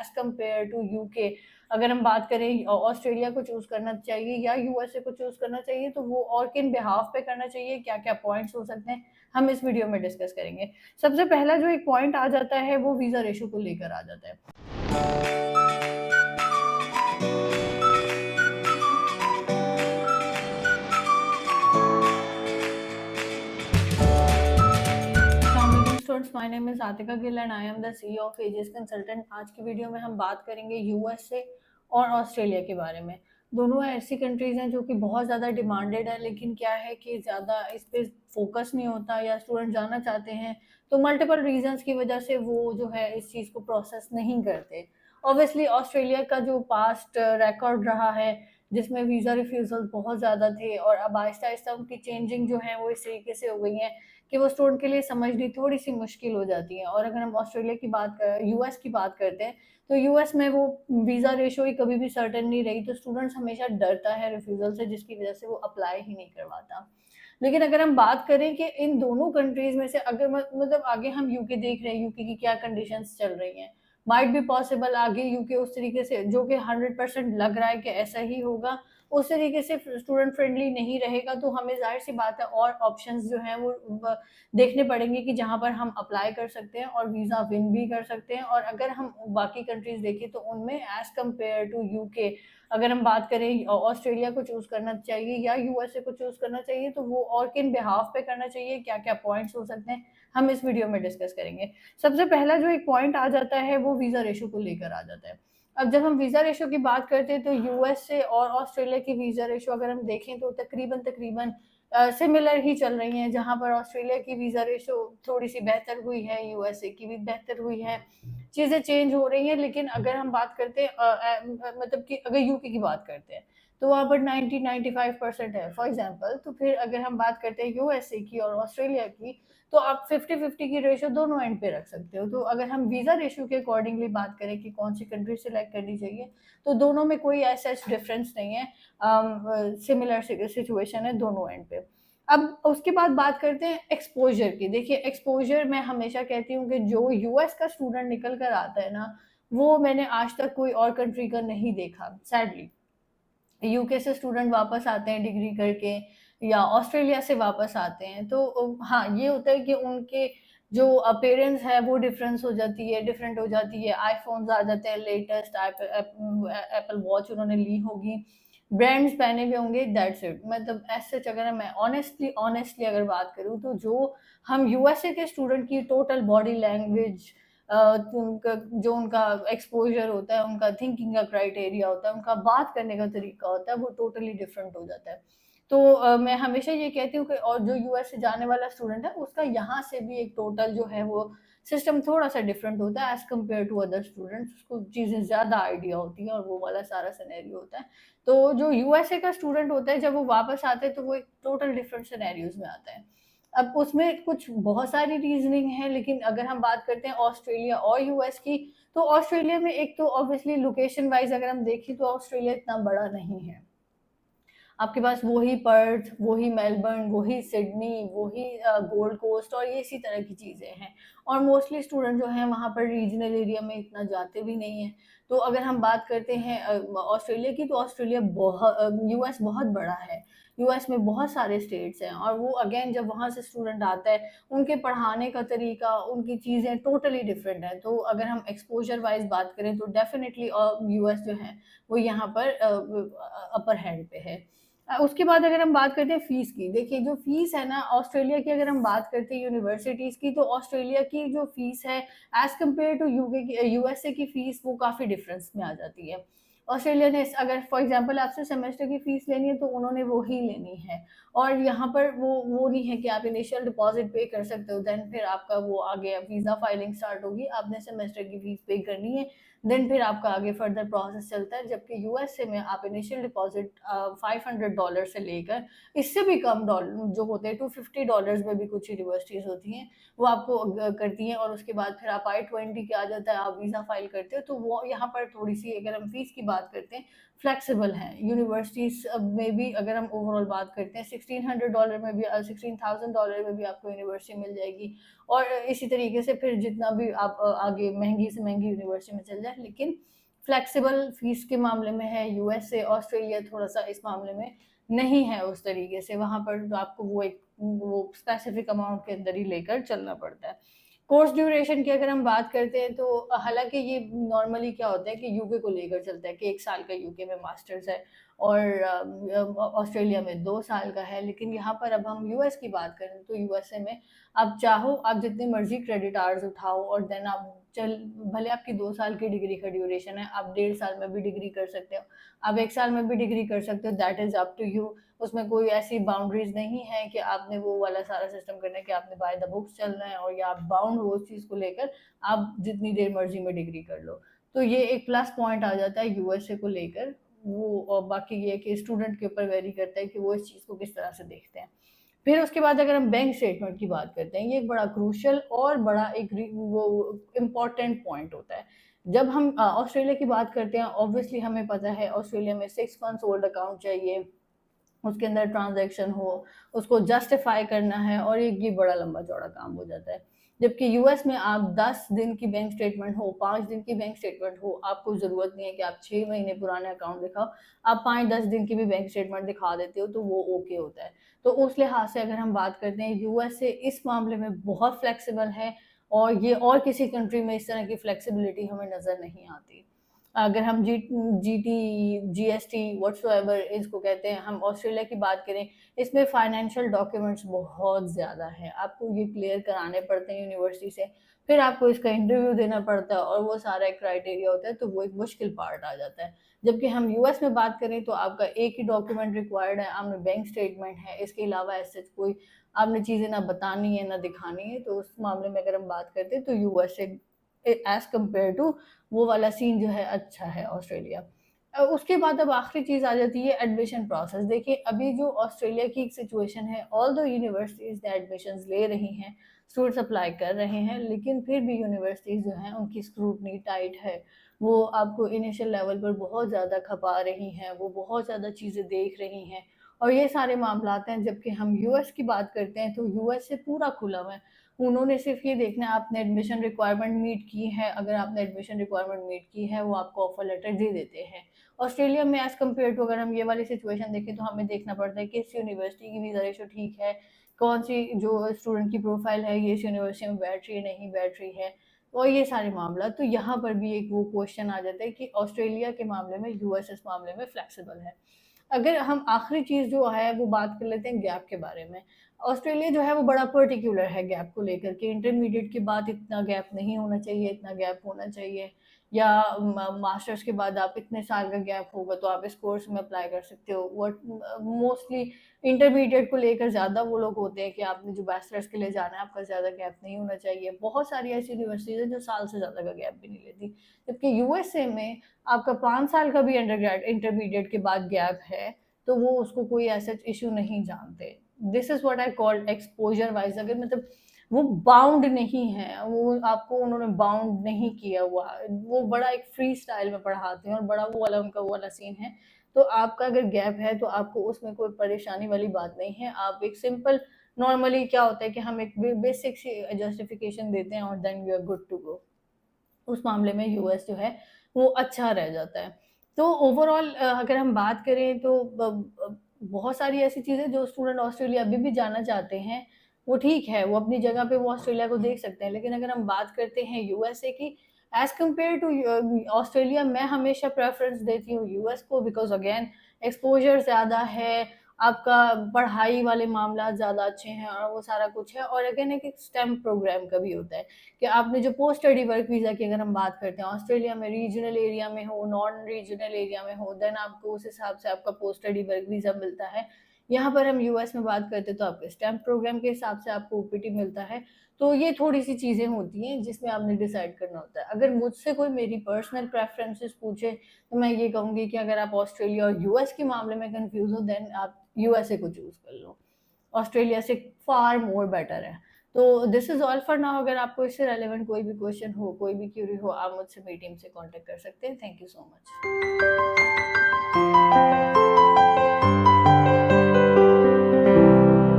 As compare to UK. अगर हम बात करें ऑस्ट्रेलिया को चूज करना चाहिए या यूएसए को चूज करना चाहिए, तो वो और किन बिहाफ पे करना चाहिए, क्या क्या पॉइंट्स हो सकते हैं, हम इस वीडियो में डिस्कस करेंगे। सबसे पहला जो एक पॉइंट आ जाता है वो वीजा रेशो को लेकर आ जाता है। Students, my name is Atika Gill and I am the CEO of ages consultant. आज की वीडियो में हम बात करेंगे यूएसए और ऑस्ट्रेलिया के बारे में। दोनों ऐसी कंट्रीज हैं जो कि बहुत ज़्यादा डिमांडेड है, लेकिन क्या है कि ज़्यादा इस पे फोकस नहीं होता, या स्टूडेंट जाना चाहते हैं तो मल्टीपल रीजंस की वजह से वो जो है इस चीज़ को प्रोसेस नहीं करते। ऑब्वियसली ऑस्ट्रेलिया का जो पास्ट रिकॉर्ड रहा है, जिसमें वीज़ा रिफ्यूजल बहुत ज़्यादा थे, और अब आहिस्ता आहिस्ता उनकी चेंजिंग जो है वो इस तरीके से हो गई है कि वो स्टूडेंट के लिए समझनी थोड़ी सी मुश्किल हो जाती है। और अगर हम ऑस्ट्रेलिया की बात कर यूएस की बात करते हैं, तो यूएस में वो वीज़ा रेशो ही कभी भी सर्टेन नहीं रही, तो स्टूडेंट्स हमेशा डरता है रिफ्यूजल से, जिसकी वजह से वो अप्लाई ही नहीं करवाता। लेकिन अगर हम बात करें कि इन दोनों कंट्रीज में से अगर मतलब आगे हम यूके देख रहे हैं, यूके की क्या कंडीशंस चल रही हैं, माइट बी पॉसिबल आगे यूके उस तरीके से, जो कि 100% लग रहा है कि ऐसा ही होगा, उस तरीके से स्टूडेंट फ्रेंडली नहीं रहेगा, तो हमें जाहिर सी बात है और ऑप्शंस जो हैं वो देखने पड़ेंगे कि जहां पर हम अप्लाई कर सकते हैं और वीज़ा विन भी कर सकते हैं। और अगर हम बाकी कंट्रीज देखें तो उनमें एज कम्पेयर टू यूके, अगर हम बात करें ऑस्ट्रेलिया को चूज करना चाहिए या यूएसए को चूज करना चाहिए, तो वो और किन बिहाफ पे करना चाहिए, क्या क्या पॉइंट्स हो सकते हैं, हम इस वीडियो में डिस्कस करेंगे। सबसे पहला जो एक पॉइंट आ जाता है वो वीजा रेशो को लेकर आ जाता है। अब जब हम वीजा रेशो की बात करते हैं, तो यूएसए और ऑस्ट्रेलिया की वीजा रेशो अगर हम देखें तो तकरीबन तकरीबन सिमिलर ही चल रही हैं, जहां पर ऑस्ट्रेलिया की वीजा रेशो थोड़ी सी बेहतर हुई है, यूएसए की भी बेहतर हुई है, चीजें चेंज हो रही हैं। लेकिन अगर हम बात करते हैं मतलब कि अगर यूके की बात करते हैं, तो वहाँ पर 90-95% है फॉर एग्जांपल। तो फिर अगर हम बात करते हैं यूएसए की और ऑस्ट्रेलिया की, तो आप 50-50 की रेशो दोनों एंड पे रख सकते हो। तो अगर हम वीजा रेशो के अकॉर्डिंगली बात करें कि कौन सी कंट्री सिलेक्ट करनी चाहिए, तो दोनों में कोई ऐसा डिफरेंस नहीं है, सिमिलर सिचुएशन है दोनों एंड पे। अब उसके बाद बात करते हैं एक्सपोजर की। देखिए, एक्सपोजर मैं हमेशा कहती हूँ कि जो यूएस का स्टूडेंट निकल कर आता है ना, वो मैंने आज तक कोई और कंट्री का नहीं देखा सैडली। यूके से स्टूडेंट वापस आते हैं डिग्री करके, या ऑस्ट्रेलिया से वापस आते हैं, तो हाँ, ये होता है कि उनके जो अपेयरेंस है वो डिफरेंस हो जाती है, डिफरेंट हो जाती है। आईफोन्स आ जाते हैं लेटेस्ट, एप्पल वॉच उन्होंने ली होगी, ब्रांड्स पहने भी होंगे, दैट्स इट। मतलब ऐसे अगर मैं ऑनेस्टली ऑनेस्टली अगर बात करूँ, तो जो हम यूएसए के स्टूडेंट की टोटल बॉडी लैंग्वेज, जो उनका एक्सपोजर होता है, उनका थिंकिंग का क्राइटेरिया होता है, उनका बात करने का तरीका होता है, वो टोटली डिफरेंट हो जाता है। तो मैं हमेशा ये कहती हूँ कि और जो यूएस से जाने वाला स्टूडेंट है, उसका यहाँ से भी एक टोटल जो है वो सिस्टम थोड़ा सा डिफरेंट होता है as compare to other students. उसको चीज़ें ज़्यादा आइडिया होती है और वो वाला सारा सिनेरियो होता है। तो जो यूएसए का स्टूडेंट होता है, जब वो वापस आते हैं, तो वो एक टोटल डिफरेंट सिनेरियोज में आता है। अब उसमें कुछ बहुत सारी रीजनिंग है, लेकिन अगर हम बात करते हैं ऑस्ट्रेलिया और यूएस की, तो ऑस्ट्रेलिया में एक तो ऑब्वियसली लोकेशन वाइज अगर हम देखें, तो ऑस्ट्रेलिया इतना बड़ा नहीं है। आपके पास वही पर्थ, वही मेलबर्न, वही सिडनी, वही गोल्ड कोस्ट और ये इसी तरह की चीज़ें हैं। और मोस्टली स्टूडेंट जो हैं वहाँ पर रीजनल एरिया में इतना जाते भी नहीं हैं। तो अगर हम बात करते हैं ऑस्ट्रेलिया की, तो ऑस्ट्रेलिया बहुत यूएस बहुत बड़ा है। यूएस में बहुत सारे स्टेट्स हैं, और वो अगेन जब वहाँ से स्टूडेंट आता है, उनके पढ़ाने का तरीका, उनकी चीज़ें टोटली डिफरेंट है। तो अगर हम एक्सपोजर वाइज बात करें, तो डेफिनेटली यूएस जो है वो यहाँ पर अपर हैंड पे है। उसके बाद अगर हम बात करते हैं फीस की, देखिए जो फीस है ना ऑस्ट्रेलिया की, अगर हम बात करते हैं यूनिवर्सिटीज़ की, तो ऑस्ट्रेलिया की जो फीस है एज़ कम्पेयर टू यूके की, यूएसए की फीस, वो काफ़ी डिफरेंस में आ जाती है। ऑस्ट्रेलिया ने अगर फॉर एग्जांपल आपसे सेमेस्टर की फीस लेनी है, तो उन्होंने वो ही लेनी है। और यहाँ पर वो नहीं है कि आप इनिशियल डिपॉजिट पे कर सकते हो, देन फिर आपका वो आगे वीज़ा फाइलिंग स्टार्ट होगी, आपने सेमेस्टर की फीस पे करनी है, देन फिर आपका आगे फर्दर प्रोसेस चलता है। जबकि यूएसए में आप इनिशियल डिपॉजिट $500 से लेकर इससे भी कम डॉलर जो होते हैं, $250 में भी कुछ यूनिवर्सिटीज़ होती हैं, वो आपको करती हैं। और उसके बाद फिर आप I-20 के आ जाता है, आप वीज़ा फाइल करते हो, तो वो यहाँ पर थोड़ी सी, अगर हम फीस की बात करते हैं, फ्लेक्सिबल हैं यूनिवर्सिटीज़ में भी। अगर हम ओवरऑल बात करते हैं, $1600 में भी $16,000 में भी आपको यूनिवर्सिटी मिल जाएगी। और इसी तरीके से फिर जितना भी आप आगे महंगी से महंगी यूनिवर्सिटी में चल जाए, लेकिन फ्लेक्सिबल फीस के मामले में है यूएसए, ऑस्ट्रेलिया थोड़ा सा इस मामले में नहीं है उस तरीके से। वहाँ पर तो आपको वो स्पेसिफिक अमाउंट के अंदर ही लेकर चलना पड़ता है। कोर्स ड्यूरेशन की अगर हम बात करते हैं तो हालांकि ये नॉर्मली क्या होता है कि यूके को लेकर चलता है कि 1 साल का यूके में मास्टर्स है और ऑस्ट्रेलिया में 2 साल का है। लेकिन यहाँ पर अब हम यूएस की बात करें तो यूएसए में आप चाहो आप जितने मर्जी क्रेडिट आवर्स उठाओ और देन आप चल भले आपकी 2 साल की डिग्री का ड्यूरेशन है, आप 1.5 साल में भी डिग्री कर सकते हो, आप 1 साल में भी डिग्री कर सकते हो, that is up to you. उसमें कोई ऐसी बाउंड्रीज नहीं है कि आपने वो वाला सारा सिस्टम करना है कि आपने बाय द बुक्स चलना है और या आप बाउंड हो उस चीज़ को लेकर, आप जितनी देर मर्जी में डिग्री कर लो। तो ये एक प्लस पॉइंट आ जाता है यूएसए को लेकर। वो और बाकी ये कि स्टूडेंट के ऊपर वेरी करता है कि वो इस चीज़ को किस तरह से देखते हैं। फिर उसके बाद अगर हम बैंक स्टेटमेंट की बात करते हैं, ये एक बड़ा क्रूशियल और बड़ा एक वो इम्पॉर्टेंट पॉइंट होता है। जब हम ऑस्ट्रेलिया की बात करते हैं, ऑब्वियसली हमें पता है ऑस्ट्रेलिया में 6 मंथ्स ओल्ड अकाउंट चाहिए, उसके अंदर ट्रांजैक्शन हो, उसको जस्टिफाई करना है और ये बड़ा लंबा चौड़ा काम हो जाता है। जबकि यूएस में आप 10 दिन की बैंक स्टेटमेंट हो, 5 दिन की बैंक स्टेटमेंट हो, आपको ज़रूरत नहीं है कि आप 6 महीने पुराने अकाउंट दिखाओ, आप 5-10 दिन की भी बैंक स्टेटमेंट दिखा देते हो तो वो ओके होता है। तो उस लिहाज से अगर हम बात करते हैं, यूएसए इस मामले में बहुत फ्लेक्सिबल है और ये और किसी कंट्री में इस तरह की फ्लेक्सिबिलिटी हमें नज़र नहीं आती। अगर हम जीएसटी व्हाट्सोएवर इसको कहते हैं, हम ऑस्ट्रेलिया की बात करें, इसमें फाइनेंशियल डॉक्यूमेंट्स बहुत ज़्यादा हैं, आपको ये क्लियर कराने पड़ते हैं यूनिवर्सिटी से, फिर आपको इसका इंटरव्यू देना पड़ता है और वो सारा एक क्राइटेरिया होता है, तो वो एक मुश्किल पार्ट आ जाता है। जबकि हम यूएस में बात करें तो आपका एक ही डॉक्यूमेंट रिक्वायर्ड है, आपने बैंक स्टेटमेंट है, इसके अलावा ऐसे कोई आपने चीज़ें ना बतानी है ना दिखानी है। तो उस मामले में अगर हम बात करते हैं तो यूएसए एज कम्पेयर टू वो वाला सीन जो है अच्छा है ऑस्ट्रेलिया। उसके बाद अब आखिरी चीज़ आ जाती है एडमिशन प्रोसेस। देखिए अभी जो ऑस्ट्रेलिया की एक सिचुएशन है, ऑल दो यूनिवर्सिटीज़ ने एडमिशन्स ले रही हैं, स्टूडेंट्स अप्लाई कर रहे हैं, लेकिन फिर भी यूनिवर्सिटीज़ जो हैं उनकी स्क्रूटनी टाइट है। वो आपको इनिशियल लेवल पर बहुत ज़्यादा खपा रही हैं, वो बहुत ज़्यादा चीज़ें देख रही हैं और ये सारे मामलात हैं। जबकि हम यूएस की बात करते हैं तो यूएस से पूरा खुला हुआ है। उन्होंने सिर्फ ये देखना है आपने एडमिशन रिक्वायरमेंट मीट की है, अगर आपने एडमिशन रिक्वायरमेंट मीट की है वो आपको ऑफर लेटर दे देते हैं। ऑस्ट्रेलिया में एज कम्पेयर टू अगर हम ये वाली सिचुएशन देखें तो हमें देखना पड़ता है कि इस यूनिवर्सिटी की वीज़ा रेशो ठीक है, कौन सी जो स्टूडेंट की प्रोफाइल है ये इस यूनिवर्सिटी में बैठ रही है नहीं बैठ रही है, और ये सारे मामला। तो यहाँ पर भी एक वो क्वेश्चन आ जाता है कि ऑस्ट्रेलिया के मामले में यूएस इस मामले में फ्लेक्सिबल है। अगर हम आखिरी चीज़ जो है वो बात कर लेते हैं गैप के बारे में। ऑस्ट्रेलिया जो है वो बड़ा पर्टिकुलर है गैप को लेकर के, इंटरमीडिएट के बाद इतना गैप नहीं होना चाहिए, इतना गैप होना चाहिए, या मास्टर्स के बाद आप इतने साल का गैप होगा तो आप इस कोर्स में अप्लाई कर सकते हो। वट मोस्टली इंटरमीडिएट को लेकर ज़्यादा वो लोग होते हैं कि आपने जो बैचलर्स के लिए जाना है आपका ज़्यादा गैप नहीं होना चाहिए। बहुत सारी ऐसी यूनिवर्सिटीज़ हैं जो साल से ज़्यादा का गैप भी नहीं लेती। जबकि यूएसए में आपका 5 साल का भी अंडरग्रेड इंटरमीडिएट के बाद गैप है तो वो उसको कोई ऐसा इशू नहीं जानते। This is what I called exposure wise. अगर मतलब वो बाउंड नहीं है, वो आपको उन्होंने बाउंड नहीं किया हुआ, वो बड़ा एक फ्री स्टाइल में पढ़ाते हैं और बड़ा वो वाला उनका वो वाला सीन है। तो आपका अगर गैप है तो आपको उसमें कोई परेशानी वाली बात नहीं है। आप एक सिंपल नॉर्मली क्या होता है कि हम एक बेसिक सी जस्टिफिकेशन देते हैं और then we are good to go. उस मामले में यूएस जो है वो अच्छा रह जाता है। तो ओवरऑल अगर हम बात करें तो बहुत सारी ऐसी चीज़ें जो स्टूडेंट ऑस्ट्रेलिया अभी भी जाना चाहते हैं, वो ठीक है, वो अपनी जगह पे वो ऑस्ट्रेलिया को देख सकते हैं। लेकिन अगर हम बात करते हैं यूएसए की, एज़ कम्पेयर टू ऑस्ट्रेलिया, मैं हमेशा प्रेफ़रेंस देती हूँ यूएस को, बिकॉज़ अगेन एक्सपोज़र ज़्यादा है, आपका पढ़ाई वाले मामला ज़्यादा अच्छे हैं और वो सारा कुछ है। और अगेन एक स्टेम प्रोग्राम का भी होता है कि आपने जो पोस्ट स्टडी वर्क वीज़ा की अगर हम बात करते हैं, ऑस्ट्रेलिया में रीजनल एरिया में हो, नॉन रीजनल एरिया में हो, देन आपको उस हिसाब से आपका पोस्ट स्टडी वर्क वीज़ा मिलता है। यहाँ पर हम यूएस में बात करते हैं तो आपके स्टेम प्रोग्राम के हिसाब से आपको ओपीटी मिलता है। तो ये थोड़ी-सी चीज़ें होती हैं जिसमें आपने डिसाइड करना होता है। अगर मुझसे कोई मेरी पर्सनल प्रेफ़रेंसेस पूछे तो मैं ये कहूँगी कि अगर आप ऑस्ट्रेलिया और यूएस के मामले में कन्फ्यूज़ हो देन आप यूएसए को चूज़ कर लो। ऑस्ट्रेलिया से फार मोर बेटर है। तो this is all for now. अगर आपको इससे रेलेवेंट कोई भी क्वेश्चन हो, कोई भी क्वेरी हो, आप मुझसे मेरी टीम से कॉन्टैक्ट कर सकते हैं। Thank you so much.